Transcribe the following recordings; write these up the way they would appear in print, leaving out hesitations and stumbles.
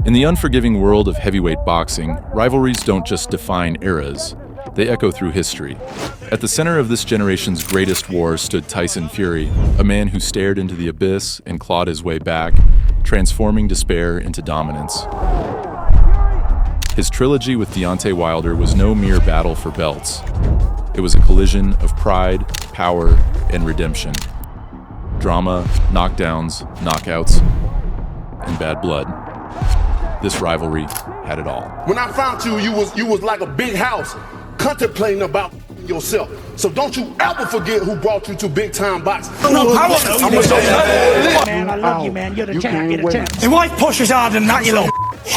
In the unforgiving world of heavyweight boxing, rivalries don't just define eras, they echo through history. At the center of this generation's greatest war stood Tyson Fury, a man who stared into the abyss and clawed his way back, transforming despair into dominance. His trilogy with Deontay Wilder was no mere battle for belts. It was a collision of pride, power, and redemption. Drama, knockdowns, knockouts, and bad blood. This rivalry had it all. When I found you, you was like a big house, contemplating about yourself. So don't you ever forget who brought you to big time boxing. Man, I love you, man. You're the champ. You're the champ. Your wife pushes harder than that, you know.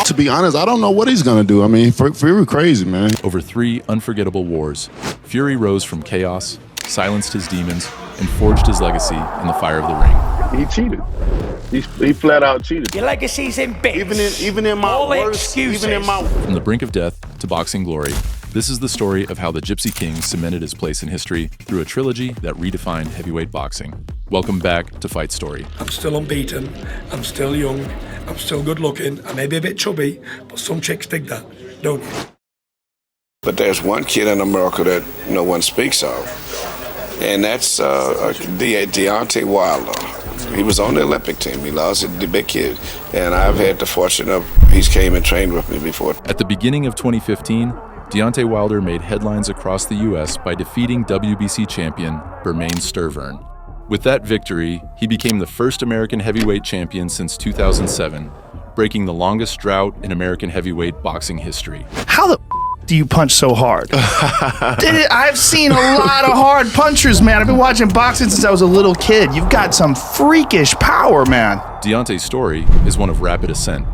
To be honest, I don't know what he's gonna do. I mean, Fury crazy, man. Over 3 unforgettable wars, Fury rose from chaos, silenced his demons, and forged his legacy in the fire of the ring. He cheated. He flat out cheated. Your legacy's in bits. Even in my All worst, excuses. even in my From the brink of death to boxing glory, this is the story of how the Gypsy King cemented his place in history through a trilogy that redefined heavyweight boxing. Welcome back to Fight Story. I'm still unbeaten. I'm still young. I'm still good looking. I may be a bit chubby, but some chicks dig that, don't you? But there's one kid in America that no one speaks of, and that's Deontay Wilder. He was on the Olympic team. He lost the big kid, and I've had the fortune of he's came and trained with me before. At the beginning of 2015, Deontay Wilder made headlines across the U.S. by defeating WBC champion Bermane Sturvern. With that victory, he became the first American heavyweight champion since 2007, breaking the longest drought in American heavyweight boxing history. How the do you punch so hard? I've seen a lot of hard punchers, man. I've been watching boxing since I was a little kid. You've got some freakish power, man. Deontay's story is one of rapid ascent.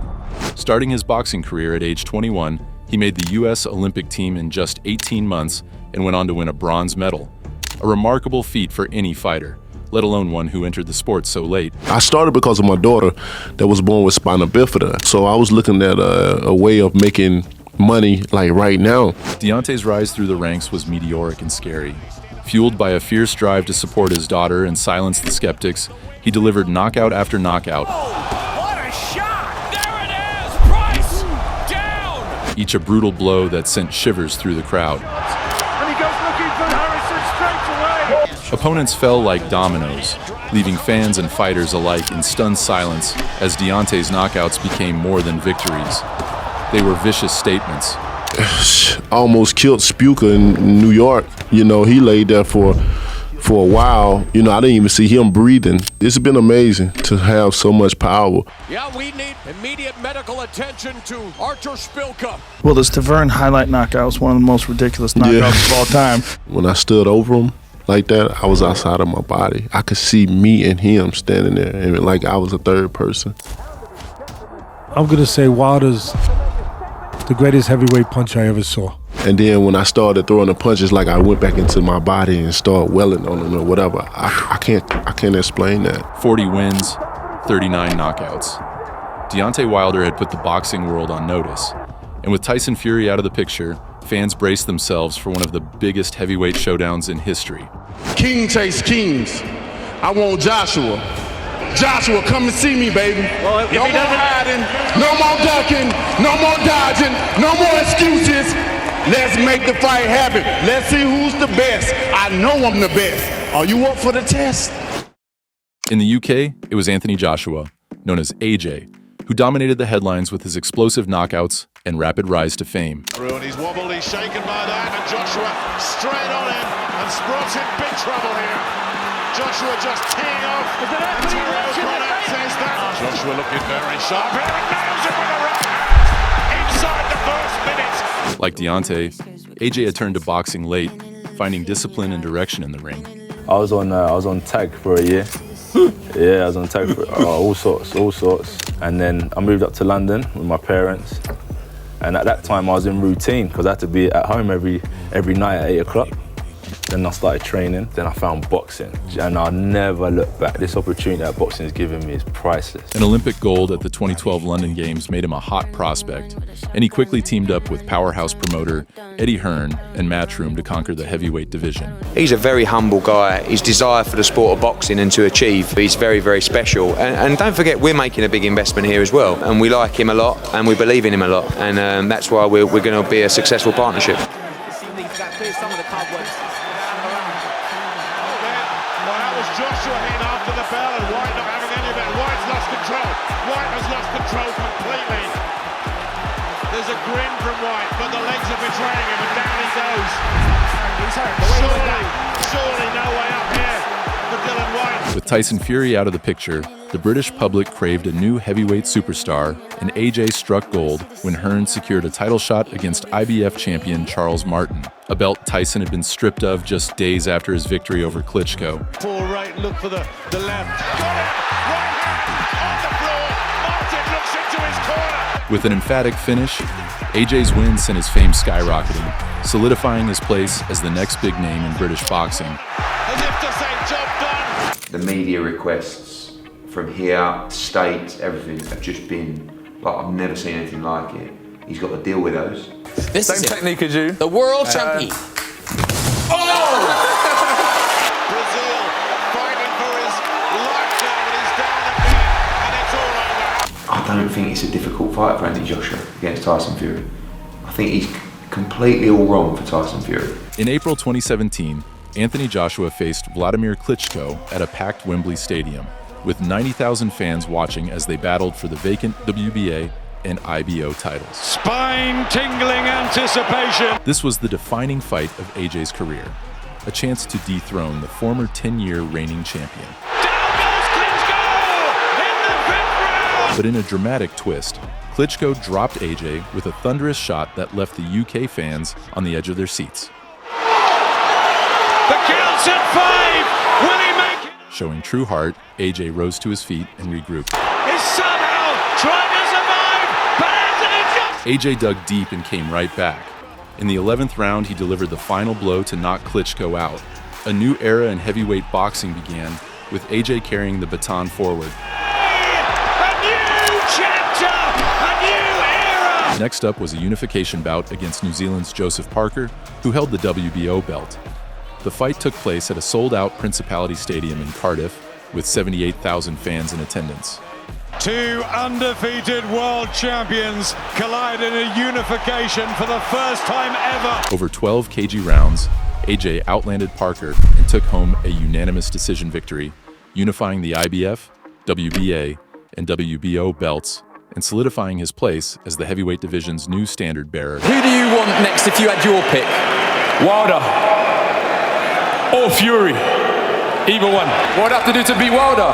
Starting his boxing career at age 21, he made the U.S. Olympic team in just 18 months and went on to win a bronze medal. A remarkable feat for any fighter, let alone one who entered the sport so late. I started because of my daughter that was born with spina bifida. So I was looking at a way of making money like right now. Deontay's rise through the ranks was meteoric and scary. Fueled by a fierce drive to support his daughter and silence the skeptics, he delivered knockout after knockout. What a shot! There it is! Price down! Each a brutal blow that sent shivers through the crowd. And he goes looking for Harrison straight away. Opponents fell like dominoes, leaving fans and fighters alike in stunned silence as Deontay's knockouts became more than victories. They were vicious statements. Almost killed Spuka in New York. You know, he laid there for a while. You know, I didn't even see him breathing. It's been amazing to have so much power. Yeah, we need immediate medical attention to Artur Spilka. Well, the Sturvern highlight knockout was one of the most ridiculous knockouts of all time. When I stood over him like that, I was outside of my body. I could see me and him standing there, and like I was a third person. I'm gonna say Wilder's the greatest heavyweight punch I ever saw. And then when I started throwing the punches, like I went back into my body and started welling on them or whatever. I can't explain that. 40 wins, 39 knockouts. Deontay Wilder had put the boxing world on notice. And with Tyson Fury out of the picture, fans braced themselves for one of the biggest heavyweight showdowns in history. king chase kings. I want Joshua. Joshua, come and see me, baby. Well, no more hiding, no more ducking, no more dodging, no more excuses. Let's make the fight happen. Let's see who's the best. I know I'm the best. Are you up for the test? In the UK, it was Anthony Joshua, known as AJ, who dominated the headlines with his explosive knockouts and rapid rise to fame. He's wobbled, he's shaken by that, and Joshua straight on him, and Sprott's in big trouble here. Joshua just teeing off. Says that. Joshua looking very sharp here and nails it with a right hand inside the first minute. Like Deontay, AJ had turned to boxing late, finding discipline and direction in the ring. I was on tag for a year. Yeah, I was on tag for all sorts. And then I moved up to London with my parents. And at that time I was in routine because I had to be at home every night at 8 o'clock. Then I started training. Then I found boxing, and I never looked back. This opportunity that boxing has given me is priceless. An Olympic gold at the 2012 London Games made him a hot prospect, and he quickly teamed up with powerhouse promoter Eddie Hearn and Matchroom to conquer the heavyweight division. He's a very humble guy. His desire for the sport of boxing and to achieve, he's very, very special. And don't forget, we're making a big investment here as well, and we like him a lot, and we believe in him a lot, and that's why we're going to be a successful partnership. Joshua in after the bell, and White not having any of it. White's lost control. White has lost control completely. There's a grin from White, but the legs are betraying him, and down he goes. He's hurt. Surely no way up here for Dylan White. With Tyson Fury out of the picture, the British public craved a new heavyweight superstar, and AJ struck gold when Hearn secured a title shot against IBF champion Charles Martin, a belt Tyson had been stripped of just days after his victory over Klitschko. Full right, look for the left. Got it! Right hand on the floor. Martin looks into his corner. With an emphatic finish, AJ's win sent his fame skyrocketing, solidifying his place as the next big name in British boxing. As if to say, job done. The media requests from here, states, everything have just been, like, I've never seen anything like it. He's got to deal with those. This Same is technique as you. the world champion. Brazil fighting for his life now, and he's down again, and it's all over. I don't think it's a difficult fight for Anthony Joshua against Tyson Fury. I think he's completely all wrong for Tyson Fury. In April 2017, Anthony Joshua faced Vladimir Klitschko at a packed Wembley Stadium, with 90,000 fans watching as they battled for the vacant WBA and IBO titles. Spine-tingling anticipation. This was the defining fight of AJ's career, a chance to dethrone the former 10-year reigning champion. Down goes Klitschko in the 5th round. But in a dramatic twist, Klitschko dropped AJ with a thunderous shot that left the UK fans on the edge of their seats. The count's at 5. Will he make it? Showing true heart, AJ rose to his feet and regrouped. Is somehow trying to survive, but Anthony Joshua. AJ dug deep and came right back. In the 11th round, he delivered the final blow to knock Klitschko out. A new era in heavyweight boxing began, with AJ carrying the baton forward. A new chapter, a new era. Next up was a unification bout against New Zealand's Joseph Parker, who held the WBO belt. The fight took place at a sold-out Principality Stadium in Cardiff, with 78,000 fans in attendance. Two undefeated world champions collide in a unification for the first time ever. Over 12 kg rounds, AJ outlanded Parker and took home a unanimous decision victory, unifying the IBF, WBA, and WBO belts and solidifying his place as the heavyweight division's new standard bearer. Who do you want next if you had your pick? Wilder or Fury, either one. What I'd have to do to beat Wilder?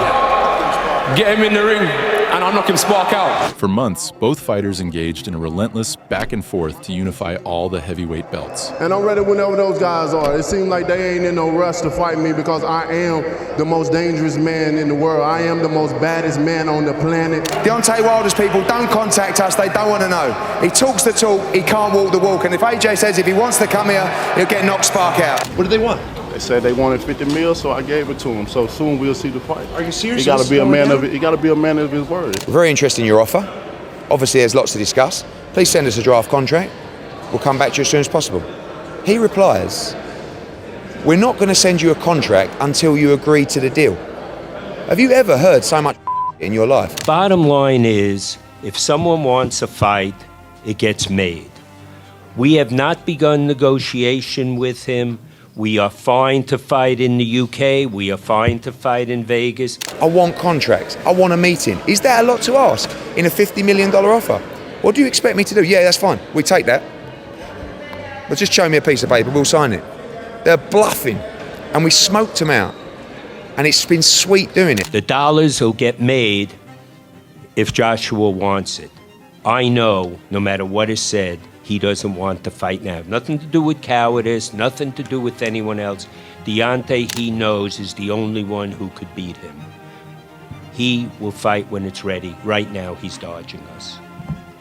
Get him in the ring and I'll knock him spark out. For months, both fighters engaged in a relentless back and forth to unify all the heavyweight belts. And I'm ready whenever those guys are. It seems like they ain't in no rush to fight me because I am the most dangerous man in the world. I am the most baddest man on the planet. Deontay Wilder's people don't contact us, they don't want to know. He talks the talk, he can't walk the walk. And if AJ says if he wants to come here, he'll get knocked spark out. What do they want? They said they wanted 50 mil, so I gave it to him. So soon we'll see the fight. Are you serious? He got to be a man of it. He got to be a man of his word. Very interested in your offer. Obviously, there's lots to discuss. Please send us a draft contract. We'll come back to you as soon as possible. He replies, "We're not going to send you a contract until you agree to the deal." Have you ever heard so much in your life? Bottom line is, if someone wants a fight, it gets made. We have not begun negotiation with him. We are fine to fight in the UK. We are fine to fight in Vegas. I want contracts. I want a meeting. Is that a lot to ask in a $50 million offer? What do you expect me to do? Yeah, that's fine. We take that. But just show me a piece of paper. We'll sign it. They're bluffing. And we smoked them out. And it's been sweet doing it. The dollars will get made if Joshua wants it. I know, no matter what is said, he doesn't want to fight now. Nothing to do with cowardice, nothing to do with anyone else. Deontay, he knows, is the only one who could beat him. He will fight when it's ready. Right now, he's dodging us.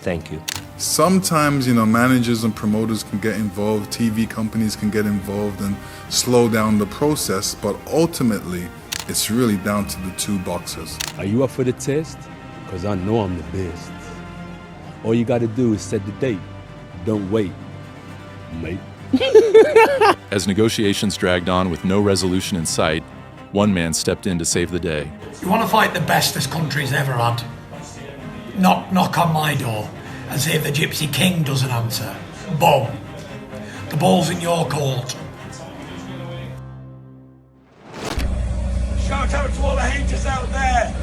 Thank you. Sometimes, managers and promoters can get involved, TV companies can get involved, and slow down the process, but ultimately, it's really down to the two boxers. Are you up for the test? Because I know I'm the best. All you got to do is set the date. Don't wait, mate. As negotiations dragged on with no resolution in sight, one man stepped in to save the day. You want to fight the best this country's ever had? Knock on my door and see if the Gypsy King doesn't answer. Boom. The ball's in your court. Shout out to all the haters out there.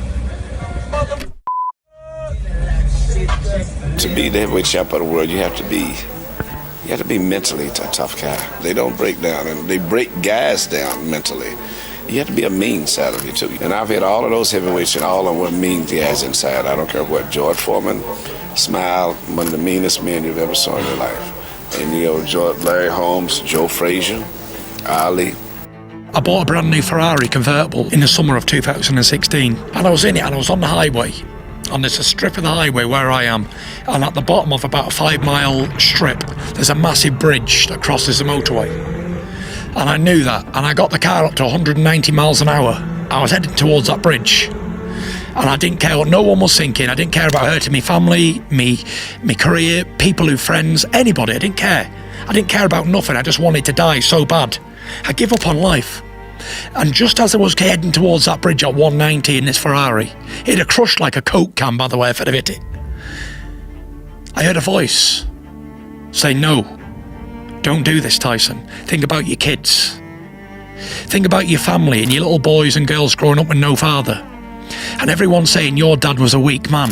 To be the heavyweight champion of the world, you have to be mentally a tough guy. They don't break down, and they break guys down mentally. You have to be a mean side of you too. And I've had all of those heavyweights, and all of them were mean guys inside. I don't care what. George Foreman, Smile, one of the meanest men you've ever saw in your life. And Larry Holmes, Joe Frazier, Ali. I bought a brand new Ferrari convertible in the summer of 2016, and I was in it, and I was on the highway. And there's a strip of the highway where I am, and at the bottom of about a 5-mile strip, there's a massive bridge that crosses the motorway. And I knew that, and I got the car up to 190 miles an hour. I was heading towards that bridge, and I didn't care what no one was thinking. I didn't care about hurting my family, me career, people who friends, anybody. I didn't care. I didn't care about nothing. I just wanted to die so bad. I give up on life. And just as I was heading towards that bridge at 190 in this Ferrari, it had crushed like a Coke can, by the way, if I'd have hit it. I heard a voice say, "No, don't do this, Tyson. Think about your kids. Think about your family and your little boys and girls growing up with no father. And everyone saying your dad was a weak man.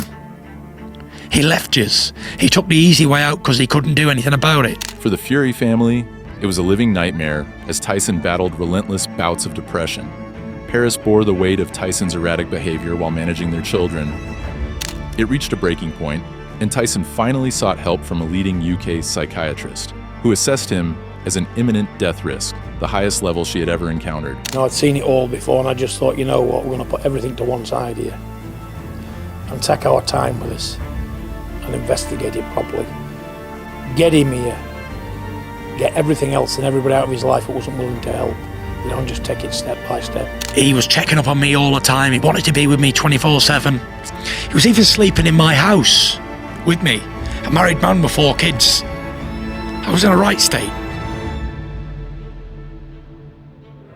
He left yous. He took the easy way out because he couldn't do anything about it." For the Fury family, it was a living nightmare as Tyson battled relentless bouts of depression. Paris bore the weight of Tyson's erratic behavior while managing their children. It reached a breaking point, and Tyson finally sought help from a leading UK psychiatrist, who assessed him as an imminent death risk, the highest level she had ever encountered. I'd seen it all before, and I just thought, you know what, we're going to put everything to one side here and take our time with this and investigate it properly. Get him here. Get everything else and everybody out of his life who wasn't willing to help. You know, and just take it step by step. He was checking up on me all the time. He wanted to be with me 24/7. He was even sleeping in my house with me. A married man with 4 kids. I was in a right state.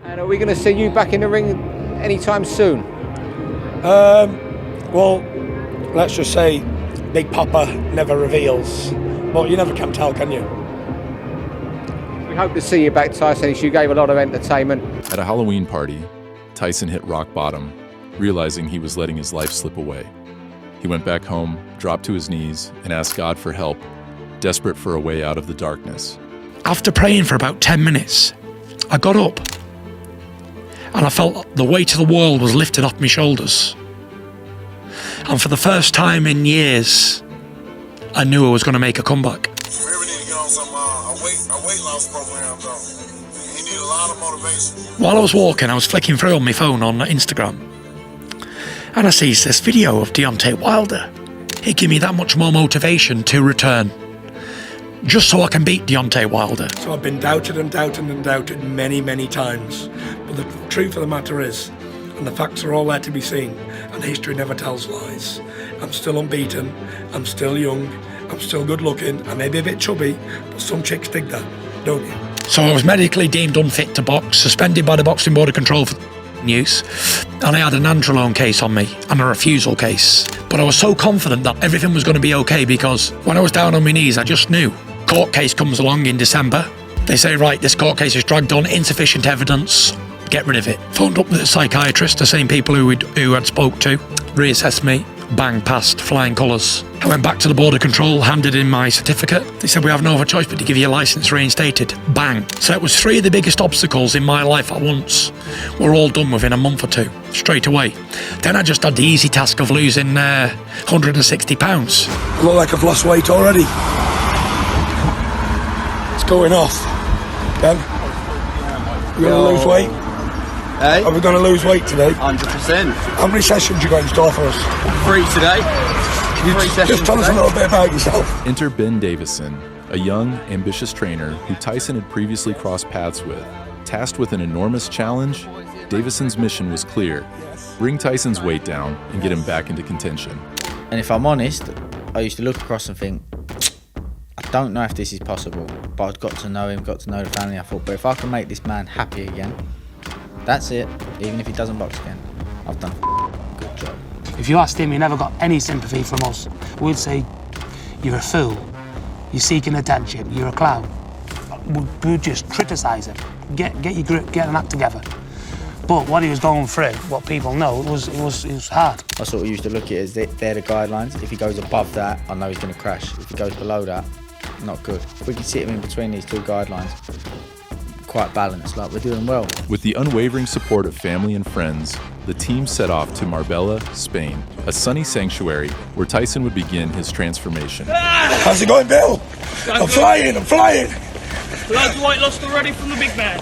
And are we going to see you back in the ring anytime soon? Well, let's just say Big Papa never reveals. But you never can tell, can you? We hope to see you back, Tyson, as you gave a lot of entertainment. At a Halloween party, Tyson hit rock bottom, realizing he was letting his life slip away. He went back home, dropped to his knees, and asked God for help, desperate for a way out of the darkness. After praying for about 10 minutes, I got up, and I felt the weight of the world was lifted off my shoulders. And for the first time in years, I knew I was going to make a comeback. We really need to get on some a weight loss program, though. He need a lot of motivation. While I was walking, I was flicking through on my phone on Instagram, and I sees this video of Deontay Wilder. It gave me that much more motivation to return, just so I can beat Deontay Wilder. So I've been doubted and doubted and doubted many, many times. But the truth of the matter is, and the facts are all there to be seen, and history never tells lies. I'm still unbeaten, I'm still young, I'm still good looking, I may be a bit chubby, but some chicks dig that, don't you? So I was medically deemed unfit to box, suspended by the Boxing Board of Control for use, and I had an nandrolone case on me and a refusal case. But I was so confident that everything was going to be okay, because when I was down on my knees, I just knew. Court case comes along in December. They say, right, this court case is dragged on, insufficient evidence, get rid of it. Phoned up with a psychiatrist, the same people who I'd spoke to, reassessed me, bang, passed, flying colours. I went back to the Board of Control, handed in my certificate. They said, we have no other choice but to give you a licence reinstated. Bang. So it was 3 of the biggest obstacles in my life at once. Were all done within a month or 2, straight away. Then I just had the easy task of losing 160 pounds. I look like I've lost weight already. It's going off. Ben, we're going to lose weight? Hey? Are we going to lose weight today? 100%. How many sessions you got in store for us? 3 today. Can you just tell us a little bit about yourself? Enter Ben Davison, a young, ambitious trainer who Tyson had previously crossed paths with. Tasked with an enormous challenge, Davison's mission was clear: bring Tyson's weight down and get him back into contention. And if I'm honest, I used to look across and think, I don't know if this is possible, but I've got to know him, got to know the family. I thought, but if I can make this man happy again, that's it. Even if he doesn't box again, I've done a good job. If you asked him, he never got any sympathy from us. We'd say, you're a fool, you're seeking attention, you're a clown. We'd just criticise him. Get your grip, get an act together. But what he was going through, what people know, it was hard. I sort of used to look at it as they're the guidelines. If he goes above that, I know he's going to crash. If he goes below that, not good. If we can sit him in between these two guidelines, quite balanced, like we're doing well. With the unwavering support of family and friends, the team set off to Marbella, Spain, a sunny sanctuary where Tyson would begin his transformation. How's it going, Bill? I'm flying. Lads, white lost already from the big man.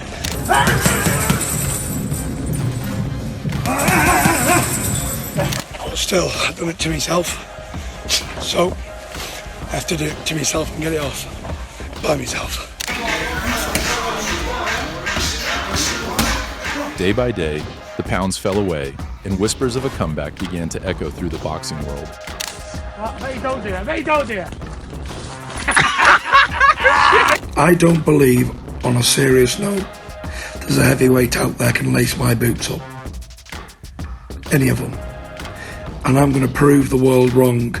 Still, I've done it to myself. So, I have to do it to myself and get it off by myself. Day by day, the pounds fell away, and whispers of a comeback began to echo through the boxing world. I don't believe, on a serious note, there's a heavyweight out there can lace my boots up. Any of them. And I'm going to prove the world wrong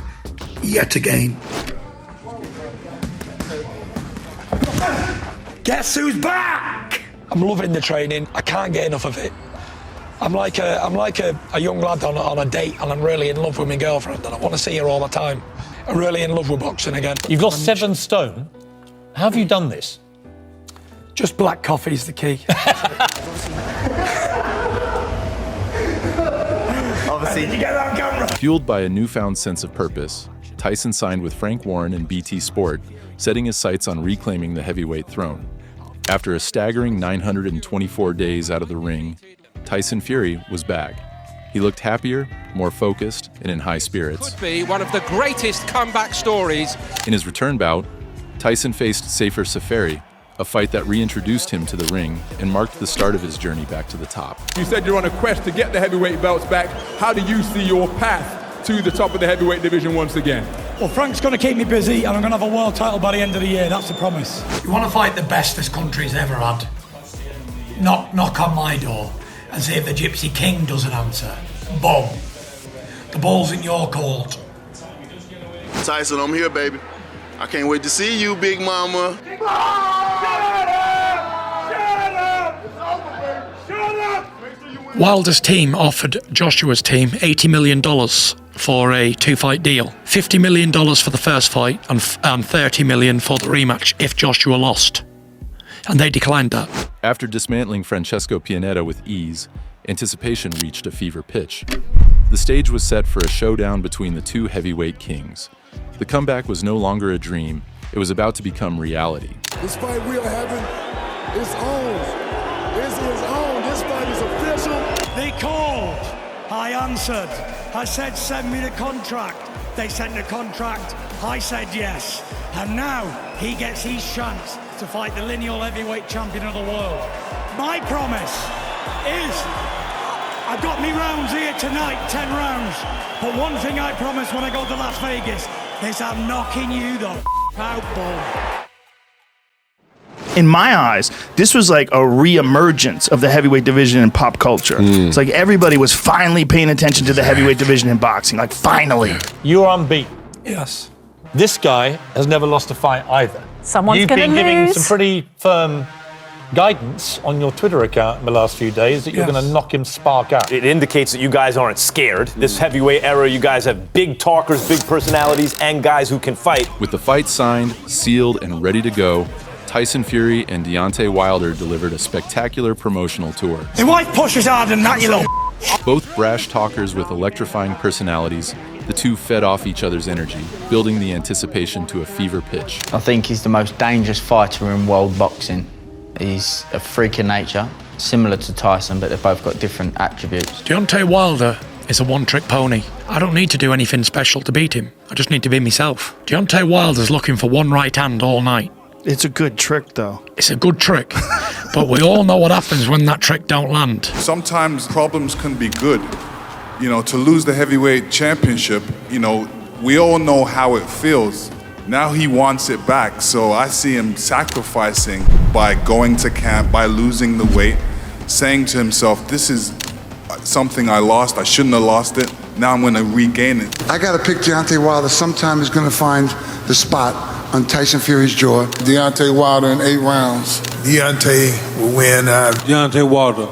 yet again. Guess who's back? I'm loving the training. I can't get enough of it. I'm like a young lad on a date, and I'm really in love with my girlfriend, and I want to see her all the time. I'm really in love with boxing again. You've lost 7 stone. How have you done this? Just black coffee is the key. Fueled by a newfound sense of purpose, Tyson signed with Frank Warren and BT Sport, setting his sights on reclaiming the heavyweight throne. After a staggering 924 days out of the ring, Tyson Fury was back. He looked happier, more focused, and in high spirits. Could be one of the greatest comeback stories. In his return bout, Tyson faced Safer Safari, a fight that reintroduced him to the ring and marked the start of his journey back to the top. You said you're on a quest to get the heavyweight belts back. How do you see your path to the top of the heavyweight division once again? Well, Frank's going to keep me busy, and I'm going to have a world title by the end of the year. That's the promise. You want to fight the best this country's ever had? Knock on my door and see if the Gypsy King doesn't answer. Boom. The ball's in your court. Tyson, I'm here, baby. I can't wait to see you, Big Mama. Wilder's team offered Joshua's team $80 million for a 2-fight deal. $50 million for the first fight and $30 million for the rematch if Joshua lost. And they declined that. After dismantling Francesco Pianeta with ease, anticipation reached a fever pitch. The stage was set for a showdown between the two heavyweight kings. The comeback was no longer a dream, it was about to become reality. This fight we are having is on. This is on. This fight is official. They called. I answered. I said, send me the contract. They sent the contract. I said yes. And now he gets his chance to fight the lineal heavyweight champion of the world. My promise is, I've got me rounds here tonight, 10 rounds. But one thing I promise when I go to Las Vegas is I'm knocking you the out, boy. In my eyes, this was like a re-emergence of the heavyweight division in pop culture. It's like everybody was finally paying attention to the heavyweight division in boxing, like finally. You're unbeaten. Yes. This guy has never lost a fight either. Someone's You've gonna been giving lose. some pretty firm guidance on your Twitter account in the last few days that you're going to knock him spark out. It indicates that you guys aren't scared. This heavyweight era, you guys have big talkers, big personalities, and guys who can fight. With the fight signed, sealed, and ready to go, Tyson Fury and Deontay Wilder delivered a spectacular promotional tour. Your wife pushes harder than that, you little. Both brash talkers with electrifying personalities, the two fed off each other's energy, building the anticipation to a fever pitch. I think he's the most dangerous fighter in world boxing. He's a freak of nature, similar to Tyson, but they've both got different attributes. Deontay Wilder is a one-trick pony. I don't need to do anything special to beat him. I just need to be myself. Deontay Wilder's looking for one right hand all night. It's a good trick, though. It's a good trick, but we all know what happens when that trick don't land. Sometimes problems can be good. You know, to lose the heavyweight championship, you know, we all know how it feels. Now he wants it back, so I see him sacrificing by going to camp, by losing the weight, saying to himself, this is something I lost, I shouldn't have lost it, now I'm gonna regain it. I gotta pick Deontay Wilder. Sometime he's gonna find the spot on Tyson Fury's jaw. Deontay Wilder in 8 rounds. Deontay will win. Deontay Wilder,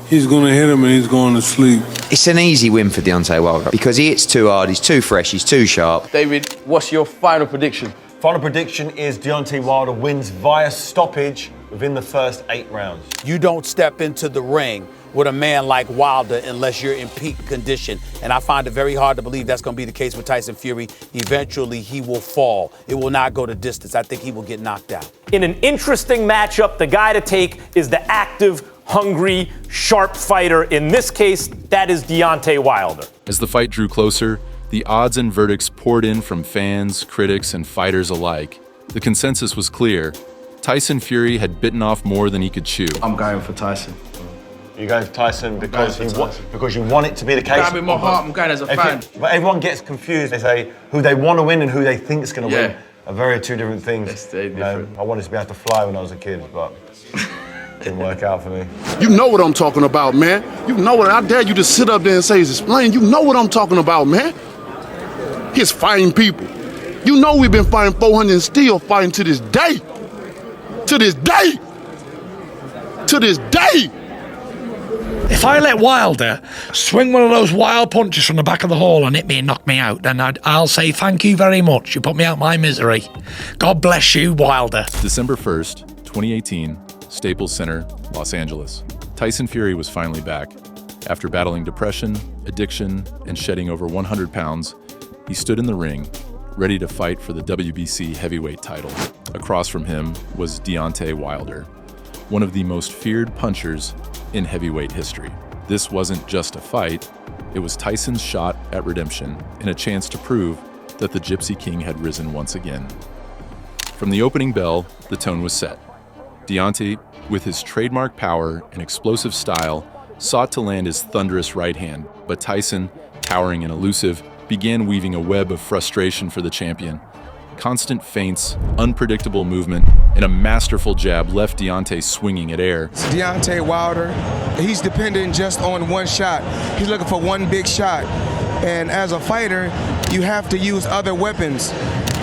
he's going to hit him and he's going to sleep. It's an easy win for Deontay Wilder because he hits too hard, he's too fresh, he's too sharp. David, what's your final prediction? Final prediction is Deontay Wilder wins via stoppage within the first 8 rounds. You don't step into the ring with a man like Wilder unless you're in peak condition. And I find it very hard to believe that's going to be the case with Tyson Fury. Eventually, he will fall. It will not go the distance. I think he will get knocked out. In an interesting matchup, the guy to take is the active, hungry, sharp fighter. In this case, that is Deontay Wilder. As the fight drew closer, the odds and verdicts poured in from fans, critics, and fighters alike. The consensus was clear. Tyson Fury had bitten off more than he could chew. I'm going for Tyson. You going for Tyson because you want it to be the case? Grab in my heart, I'm going as a fan. But everyone gets confused. They say who they want to win and who they think is going to win are very two different things. I wanted to be able to fly when I was a kid, but it didn't work out for me. You know what I'm talking about, man. You know what. I dare you to sit up there and say, explain. You know what I'm talking about, man. He's fighting people. You know we've been fighting 400 and still fighting to this day. To this day. To this day. If I let Wilder swing one of those wild punches from the back of the hall and hit me and knock me out, then I'll say thank you very much. You put me out my misery. God bless you, Wilder. December 1st, 2018, Staples Center, Los Angeles. Tyson Fury was finally back. After battling depression, addiction, and shedding over 100 pounds, he stood in the ring, ready to fight for the WBC heavyweight title. Across from him was Deontay Wilder, one of the most feared punchers in heavyweight history. This wasn't just a fight, it was Tyson's shot at redemption and a chance to prove that the Gypsy King had risen once again. From the opening bell, the tone was set. Deontay, with his trademark power and explosive style, sought to land his thunderous right hand, but Tyson, towering and elusive, began weaving a web of frustration for the champion. Constant feints, unpredictable movement, and a masterful jab left Deontay swinging at air. Deontay Wilder, he's dependent just on one shot. He's looking for one big shot. And as a fighter, you have to use other weapons.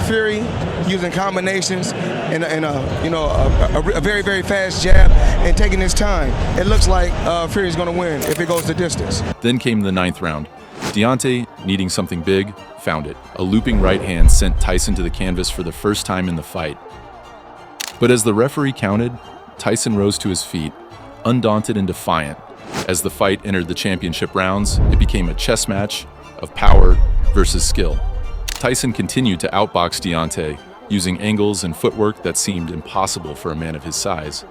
Fury using combinations and a very, very fast jab and taking his time. It looks like Fury's going to win if it goes the distance. Then came the 9th round. Deontay, needing something big, found it. A looping right hand sent Tyson to the canvas for the first time in the fight. But as the referee counted, Tyson rose to his feet, undaunted and defiant. As the fight entered the championship rounds, it became a chess match of power versus skill. Tyson continued to outbox Deontay, using angles and footwork that seemed impossible for a man of his size.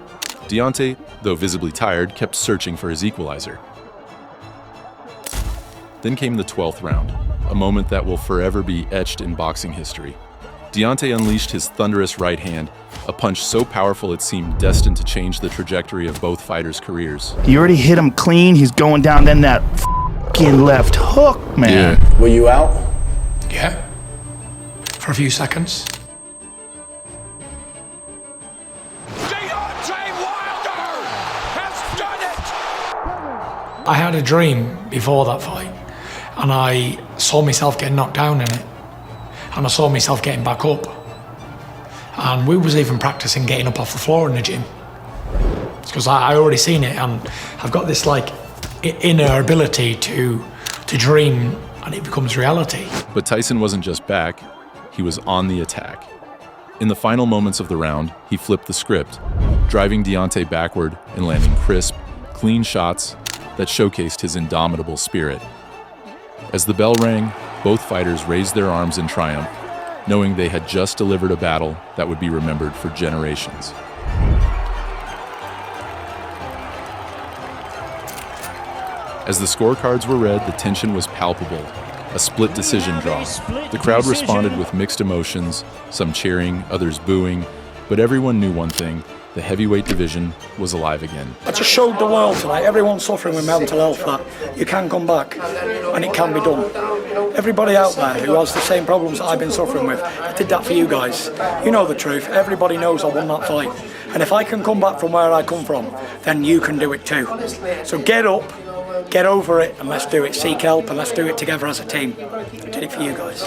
Deontay, though visibly tired, kept searching for his equalizer. Then came the 12th round, a moment that will forever be etched in boxing history. Deontay unleashed his thunderous right hand, a punch so powerful it seemed destined to change the trajectory of both fighters' careers. He already hit him clean. He's going down, then that f***ing left hook, man. Yeah. Were you out? Yeah. For a few seconds. I had a dream before that fight, and I saw myself getting knocked down in it, and I saw myself getting back up, and we was even practicing getting up off the floor in the gym, because I already seen it, and I've got this like inner ability to dream, and it becomes reality. But Tyson wasn't just back, he was on the attack. In the final moments of the round, he flipped the script, driving Deontay backward and landing crisp, clean shots that showcased his indomitable spirit. As the bell rang, both fighters raised their arms in triumph, knowing they had just delivered a battle that would be remembered for generations. As the scorecards were read, the tension was palpable. A split decision draw. The crowd responded with mixed emotions, some cheering, others booing, But everyone knew one thing: the heavyweight division was alive again. I just showed the world tonight, everyone suffering with mental health, that you can come back and it can be done. Everybody out there who has the same problems that I've been suffering with, I did that for you guys. You know the truth. Everybody knows I won that fight. And if I can come back from where I come from, then you can do it too. So get up, get over it, and let's do it. Seek help and let's do it together as a team. I did it for you guys.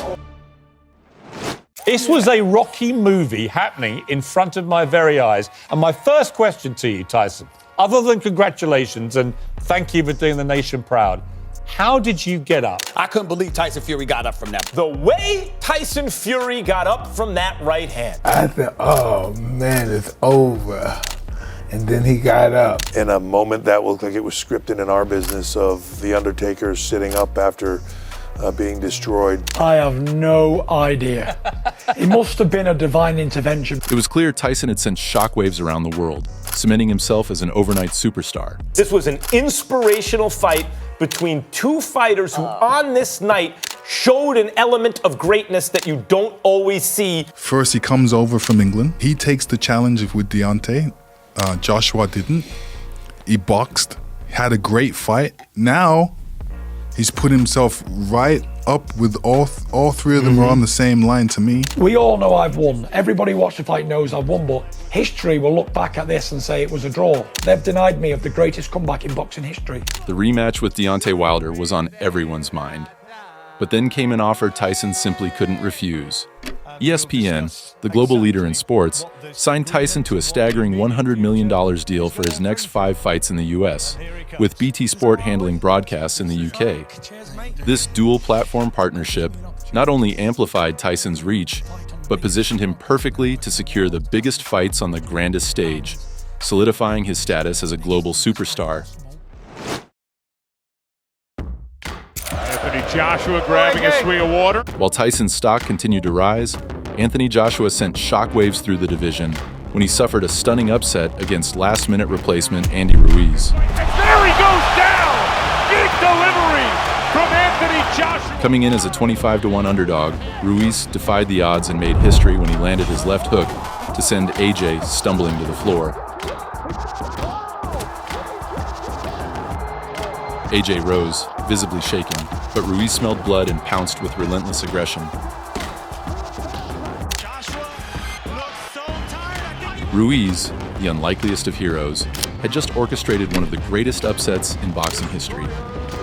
This was a Rocky movie happening in front of my very eyes. And my first question to you, Tyson, other than congratulations and thank you for doing the nation proud, how did you get up? I couldn't believe Tyson Fury got up from that. The way Tyson Fury got up from that right hand. I thought, oh man, it's over. And then he got up. In a moment that looked like it was scripted in our business of The Undertaker sitting up after being destroyed. I have no idea. It must have been a divine intervention. It was clear Tyson had sent shockwaves around the world, cementing himself as an overnight superstar. This was an inspirational fight between two fighters who on this night showed an element of greatness that you don't always see. First, he comes over from England. He takes the challenge with Deontay. Joshua didn't. He boxed, had a great fight. Now, he's put himself right up with all three of them are on the same line to me. We all know I've won. Everybody who watched the fight knows I've won, but history will look back at this and say it was a draw. They've denied me of the greatest comeback in boxing history. The rematch with Deontay Wilder was on everyone's mind. But then came an offer Tyson simply couldn't refuse. ESPN, the global leader in sports, signed Tyson to a staggering $100 million deal for his next 5 fights in the US, with BT Sport handling broadcasts in the UK. This dual-platform partnership not only amplified Tyson's reach, but positioned him perfectly to secure the biggest fights on the grandest stage, solidifying his status as a global superstar. Anthony Joshua grabbing a swig of water. While Tyson's stock continued to rise, Anthony Joshua sent shockwaves through the division when he suffered a stunning upset against last-minute replacement Andy Ruiz. There he goes down! Big delivery from Anthony Joshua. Coming in as a 25-1 underdog, Ruiz defied the odds and made history when he landed his left hook to send AJ stumbling to the floor. AJ rose, visibly shaken, but Ruiz smelled blood and pounced with relentless aggression. Ruiz, the unlikeliest of heroes, had just orchestrated one of the greatest upsets in boxing history.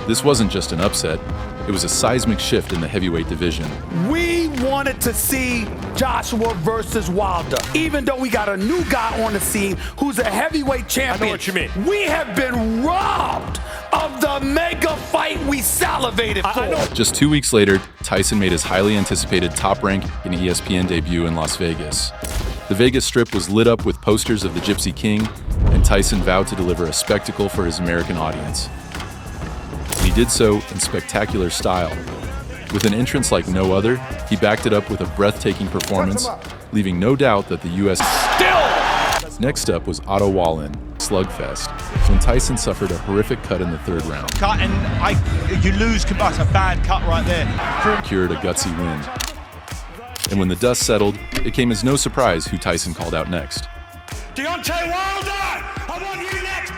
This wasn't just an upset, it was a seismic shift in the heavyweight division. We wanted to see Joshua versus Wilder. Even though we got a new guy on the scene who's a heavyweight champion. I know what you mean. We have been robbed of the mega fight we salivated for. Just 2 weeks later, Tyson made his highly anticipated Top Rank in ESPN debut in Las Vegas. The Vegas Strip was lit up with posters of the Gypsy King, and Tyson vowed to deliver a spectacle for his American audience. And he did so in spectacular style. With an entrance like no other, he backed it up with a breathtaking performance, leaving no doubt that the U.S. Next up was Otto Wallin, Slugfest, when Tyson suffered a horrific cut in the 3rd round. Cut and you lose, that's a bad cut right there. Cured a gutsy win. And when the dust settled, it came as no surprise who Tyson called out next. Deontay Wilder! I want you next,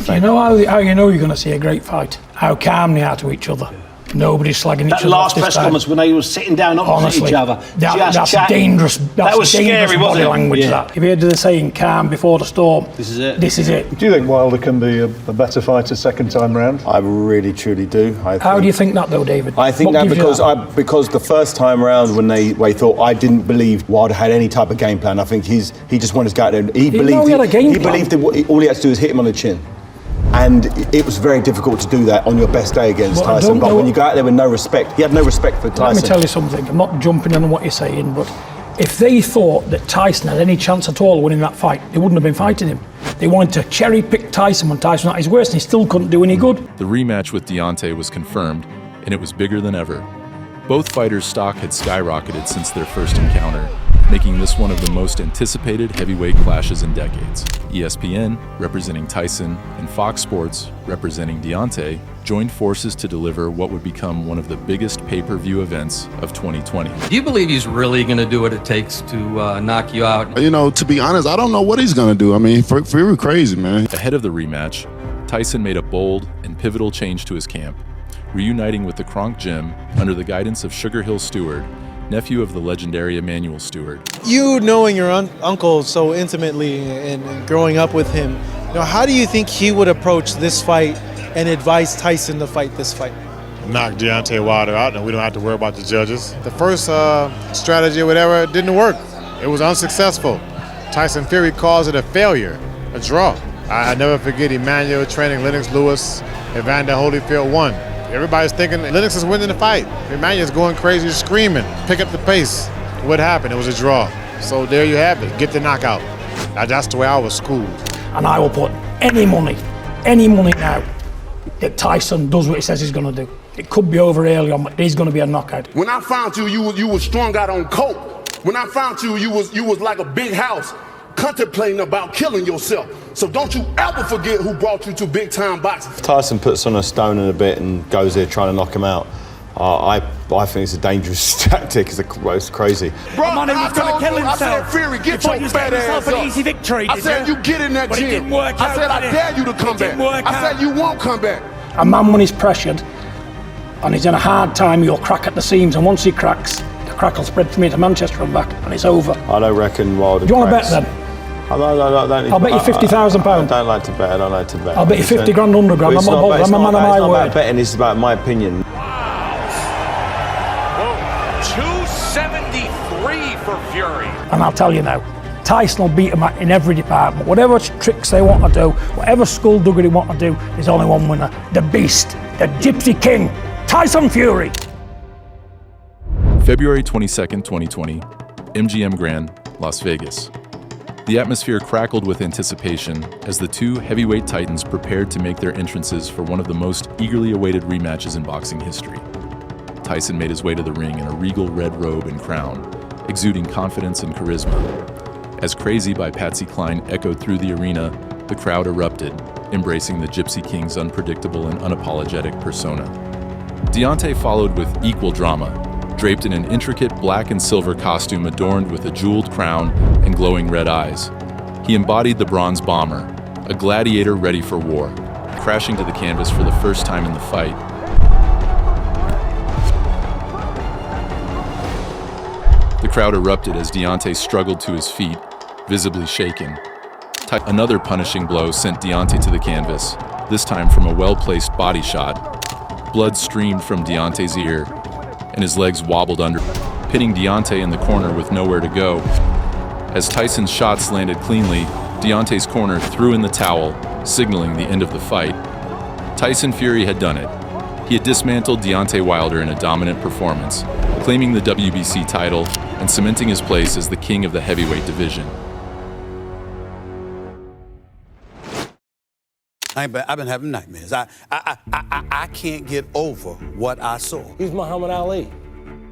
bum! You know how you know you're going to see a great fight? How calm they are to each other. Nobody's slagging each other. That last press conference when they were sitting down opposite each other. That's dangerous. That was dangerous scary, body language. Yeah. That. If you heard the saying "calm before the storm," this is it. This is it. Do you think Wilder can be a better fighter second time round? I really, truly do. How do you think that, though, David? I think that because the first time round when they thought, I didn't believe Wilder had any type of game plan. I think he just wanted to go out there. He believed that all he had to do was hit him on the chin. And it was very difficult to do that on your best day against Tyson. But when you go out there with no respect, he had no respect for Tyson. Let me tell you something. I'm not jumping on what you're saying, but if they thought that Tyson had any chance at all winning that fight, they wouldn't have been fighting him. They wanted to cherry-pick Tyson when Tyson was at his worst, and he still couldn't do any good. The rematch with Deontay was confirmed, and it was bigger than ever. Both fighters' stock had skyrocketed since their first encounter, making this one of the most anticipated heavyweight clashes in decades. ESPN, representing Tyson, and Fox Sports, representing Deontay, joined forces to deliver what would become one of the biggest pay-per-view events of 2020. Do you believe he's really going to do what it takes to knock you out? You know, to be honest, I don't know what he's going to do. I mean, Fury crazy, man. Ahead of the rematch, Tyson made a bold and pivotal change to his camp, reuniting with the Kronk Gym under the guidance of Sugar Hill Stewart, nephew of the legendary Emmanuel Stewart. You knowing your uncle so intimately and growing up with him, you know, how do you think he would approach this fight and advise Tyson to fight this fight? Knock Deontay Wilder out and we don't have to worry about the judges. The first strategy or whatever didn't work. It was unsuccessful. Tyson Fury calls it a failure, a draw. I never forget Emmanuel training Lennox Lewis, Evander Holyfield won. Everybody's thinking Lennox is winning the fight. Emmanuel's going crazy, screaming, pick up the pace. What happened? It was a draw. So there you have it, get the knockout. That's the way I was schooled. And I will put any money now that Tyson does what he says he's going to do. It could be over early on, but there's going to be a knockout. When I found you was strung out on coke. When I found you was like a big house, contemplating about killing yourself. So don't you ever forget who brought you to big time boxing. Tyson puts on a stone and a bit and goes there trying to knock him out. I think it's a dangerous tactic. It's crazy. Bro, he was going to kill himself. I said, Fury, get your fat ass up. An easy victory, I said, you get in that gym. I said, I dare you to come back. I said, you won't come back. A man, when he's pressured and he's in a hard time, he'll crack at the seams, and once he cracks, the crack will spread from here to Manchester and back, and it's over. I don't reckon Wilder. Do you want to bet then? I'll bet you £50,000. I don't like to bet. I don't like to bet. I'll bet you 50 grand, 100 grand. I'm a man of my word. It's not about betting. It's about my opinion. Whoa, 273 for Fury. And I'll tell you now, Tyson will beat him in every department. Whatever tricks they want to do, whatever skullduggery they want to do, there's only one winner. The Beast, the Gypsy King, Tyson Fury. February 22nd, 2020, MGM Grand, Las Vegas. The atmosphere crackled with anticipation as the two heavyweight titans prepared to make their entrances for one of the most eagerly awaited rematches in boxing history. Tyson made his way to the ring in a regal red robe and crown, exuding confidence and charisma. As Crazy by Patsy Cline echoed through the arena, the crowd erupted, embracing the Gypsy King's unpredictable and unapologetic persona. Deontay followed with equal drama, draped in an intricate black and silver costume adorned with a jeweled crown and glowing red eyes. He embodied the bronze bomber, a gladiator ready for war, crashing to the canvas for the first time in the fight. The crowd erupted as Deontay struggled to his feet, visibly shaken. Another punishing blow sent Deontay to the canvas, this time from a well-placed body shot. Blood streamed from Deontay's ear, and his legs wobbled under, pitting Deontay in the corner with nowhere to go. As Tyson's shots landed cleanly, Deontay's corner threw in the towel, signaling the end of the fight. Tyson Fury had done it. He had dismantled Deontay Wilder in a dominant performance, claiming the WBC title and cementing his place as the king of the heavyweight division. I've been having nightmares. I can't get over what I saw. He's Muhammad Ali.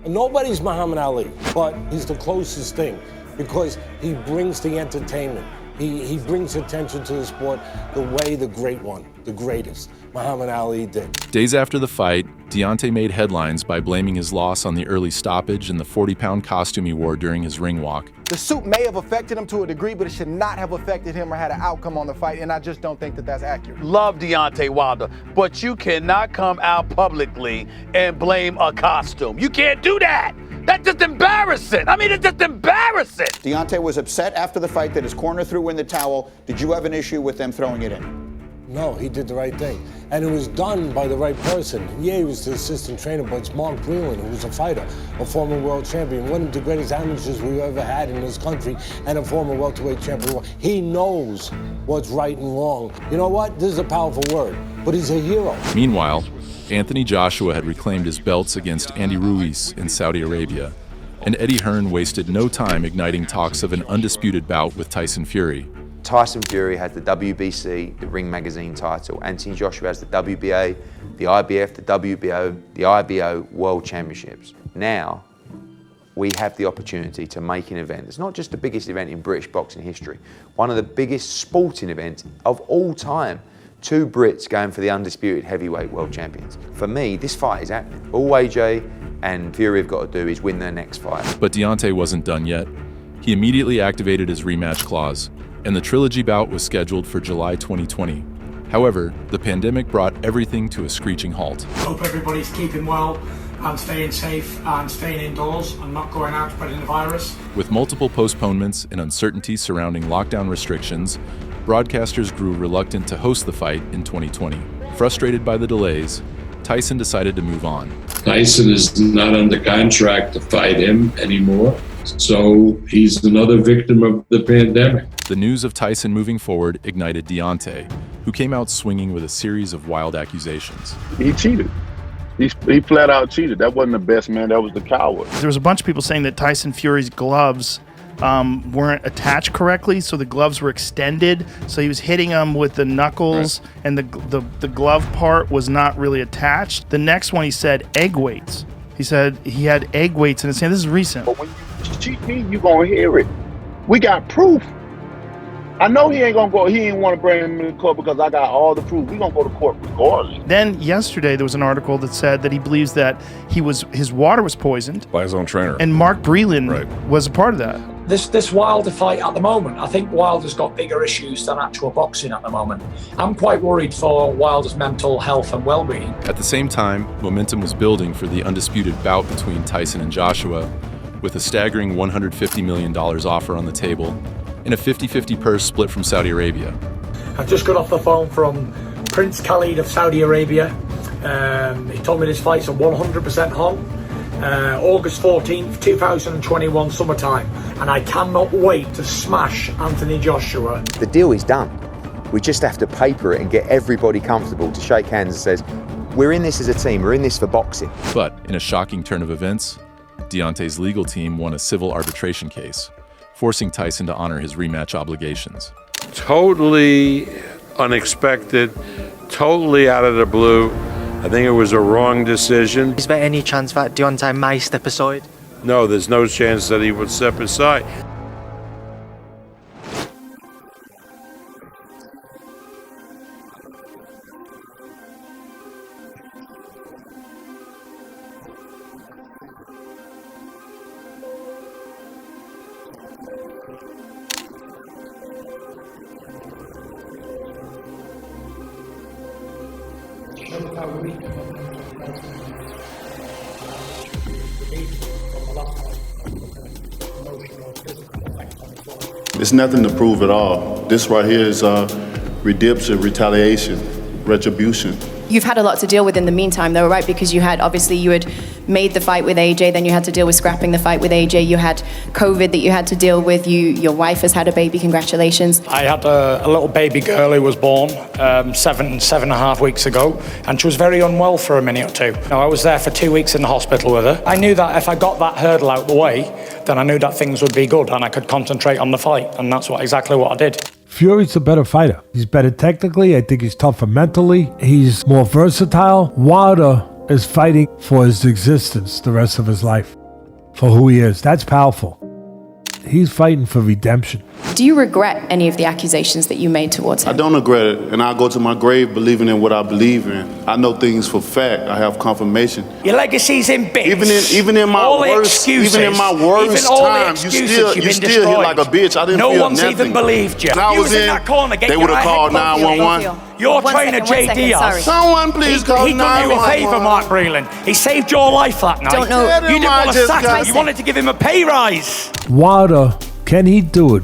And nobody's Muhammad Ali, but he's the closest thing because he brings the entertainment. He brings attention to the sport the way the great one, the greatest, Muhammad Ali did. Days after the fight, Deontay made headlines by blaming his loss on the early stoppage and the 40-pound costume he wore during his ring walk. The suit may have affected him to a degree, but it should not have affected him or had an outcome on the fight, and I just don't think that that's accurate. Love Deontay Wilder, but you cannot come out publicly and blame a costume. You can't do that. That's just embarrassing. I mean, it's just embarrassing. Deontay was upset after the fight that his corner threw in the towel. Did you have an issue with them throwing it in? No, he did the right thing. And it was done by the right person. Yeah, he was the assistant trainer, but it's Mark Breland, who was a fighter, a former world champion, one of the greatest amateurs we've ever had in this country, and a former welterweight champion. He knows what's right and wrong. You know what? This is a powerful word, but he's a hero. Meanwhile, Anthony Joshua had reclaimed his belts against Andy Ruiz in Saudi Arabia, and Eddie Hearn wasted no time igniting talks of an undisputed bout with Tyson Fury. Tyson Fury has the WBC, the Ring Magazine title. Anthony Joshua has the WBA, the IBF, the WBO, the IBO World Championships. Now, we have the opportunity to make an event. It's not just the biggest event in British boxing history, one of the biggest sporting events of all time. 2 Brits going for the undisputed heavyweight world champions. For me, this fight is happening. All AJ and Fury have got to do is win their next fight. But Deontay wasn't done yet. He immediately activated his rematch clause, and the Trilogy bout was scheduled for July 2020. However, the pandemic brought everything to a screeching halt. Hope everybody's keeping well and staying safe and staying indoors and not going out spreading the virus. With multiple postponements and uncertainty surrounding lockdown restrictions, broadcasters grew reluctant to host the fight in 2020. Frustrated by the delays, Tyson decided to move on. Tyson is not under contract to fight him anymore, so he's another victim of the pandemic. The news of Tyson moving forward ignited Deontay, who came out swinging with a series of wild accusations. He cheated. He flat out cheated. That wasn't the best man, that was the coward. There was a bunch of people saying that Tyson Fury's gloves weren't attached correctly, so the gloves were extended, so he was hitting them with the knuckles, right, and the glove part was not really attached. The next one, he said egg weights. He said he had egg weights in his hand. This is recent. But when you cheat me, you gonna hear it. We got proof. I know he ain't gonna go. He ain't want to bring him to court because I got all the proof. We gonna go to court regardless. Then yesterday there was an article that said that he believes that his water was poisoned by his own trainer, and Mark Breland was a part of that. This Wilder fight at the moment, I think Wilder's got bigger issues than actual boxing at the moment. I'm quite worried for Wilder's mental health and well-being. At the same time, momentum was building for the undisputed bout between Tyson and Joshua, with a staggering $150 million offer on the table and a 50-50 purse split from Saudi Arabia. I've just got off the phone from Prince Khalid of Saudi Arabia. He told me this fight's a 100% on. August 14th, 2021 summertime, and I cannot wait to smash Anthony Joshua. The deal is done. We just have to paper it and get everybody comfortable to shake hands and says, we're in this as a team, we're in this for boxing. But in a shocking turn of events, Deontay's legal team won a civil arbitration case, forcing Tyson to honor his rematch obligations. Totally unexpected, totally out of the blue. I think it was a wrong decision. Is there any chance that Deontay may step aside? No, there's no chance that he would step aside. It's nothing to prove at all. This right here is redemption, retaliation, retribution. You've had a lot to deal with in the meantime, though, right? Because you had made the fight with AJ, then you had to deal with scrapping the fight with AJ. You had COVID that you had to deal with. Your wife has had a baby. Congratulations. I had a little baby girl who was born 7.5 weeks ago, and she was very unwell for a minute or two. Now, I was there for 2 weeks in the hospital with her. I knew that if I got that hurdle out the way, then I knew that things would be good and I could concentrate on the fight, and that's exactly what I did. Fury's a better fighter. He's better technically. I think he's tougher mentally. He's more versatile. Wilder is fighting for his existence the rest of his life, for who he is. That's powerful. He's fighting for redemption. Do you regret any of the accusations that you made towards him? I don't regret it, and I go to my grave believing in what I believe in. I know things for fact. I have confirmation. Your legacy's in bits. Even in my worst time, you still hit like a bitch. I didn't feel nothing. No one's even believed you. When I was in that corner, they would have called 911. Your trainer, J. Diaz. Someone please call 911. He done you a favour, Mark Breland. He saved your life that night. Don't know. You didn't want to sack him. You wanted to give him a pay rise. Wilder, can he do it?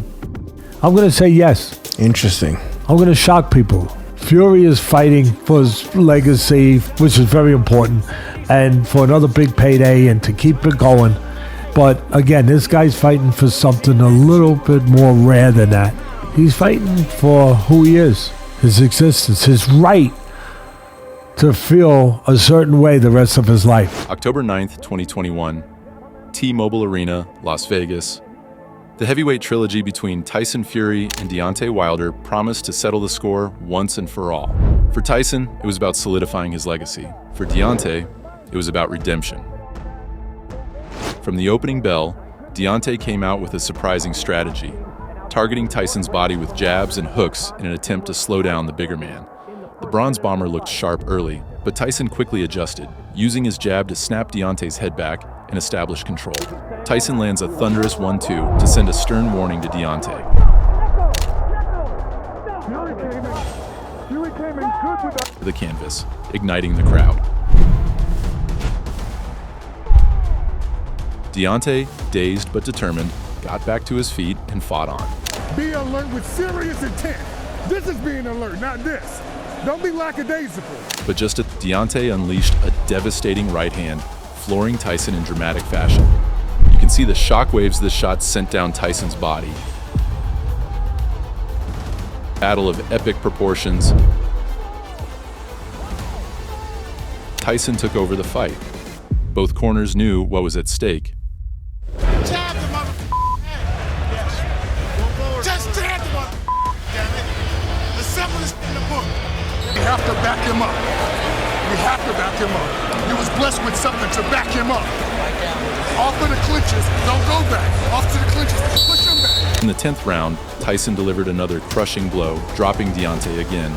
I'm going to say yes. Interesting. I'm going to shock people. Fury is fighting for his legacy, which is very important, and for another big payday and to keep it going. But again, this guy's fighting for something a little bit more rare than that. He's fighting for who he is, his existence, his right to feel a certain way the rest of his life. October 9th, 2021, T-Mobile Arena, Las Vegas. The heavyweight trilogy between Tyson Fury and Deontay Wilder promised to settle the score once and for all. For Tyson, it was about solidifying his legacy. For Deontay, it was about redemption. From the opening bell, Deontay came out with a surprising strategy, targeting Tyson's body with jabs and hooks in an attempt to slow down the bigger man. The Bronze Bomber looked sharp early, but Tyson quickly adjusted, using his jab to snap Deontay's head back and establish control. Tyson lands a thunderous 1-2 to send a stern warning to Deontay. To the canvas, igniting the crowd. Deontay, dazed but determined, got back to his feet and fought on. Be alert with serious intent. This is being alert, not this. Don't be lackadaisical. But just as Deontay unleashed a devastating right hand, flooring Tyson in dramatic fashion. You can see the shockwaves this shot sent down Tyson's body. Battle of epic proportions. Tyson took over the fight. Both corners knew what was at stake. Jab the motherfucking head. Yes. Just jab the motherfucking damn it. The simplest in the book. We have to back him up. We have to back him up. He was blessed with something to back him up. Off of the clinches, don't go back. Off to the clinches, push him back. In the 10th round, Tyson delivered another crushing blow, dropping Deontay again.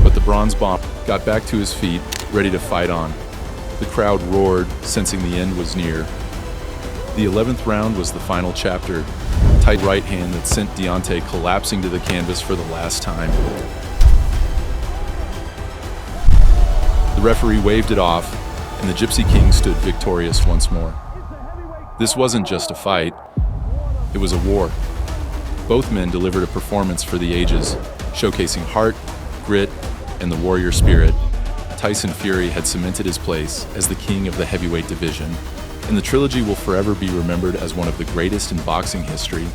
But the Bronze Bomber got back to his feet, ready to fight on. The crowd roared, sensing the end was near. The 11th round was the final chapter. Tight right hand that sent Deontay collapsing to the canvas for the last time. The referee waved it off, and the Gypsy King stood victorious once more. This wasn't just a fight, it was a war. Both men delivered a performance for the ages, showcasing heart, grit, and the warrior spirit. Tyson Fury had cemented his place as the king of the heavyweight division, and the trilogy will forever be remembered as one of the greatest in boxing history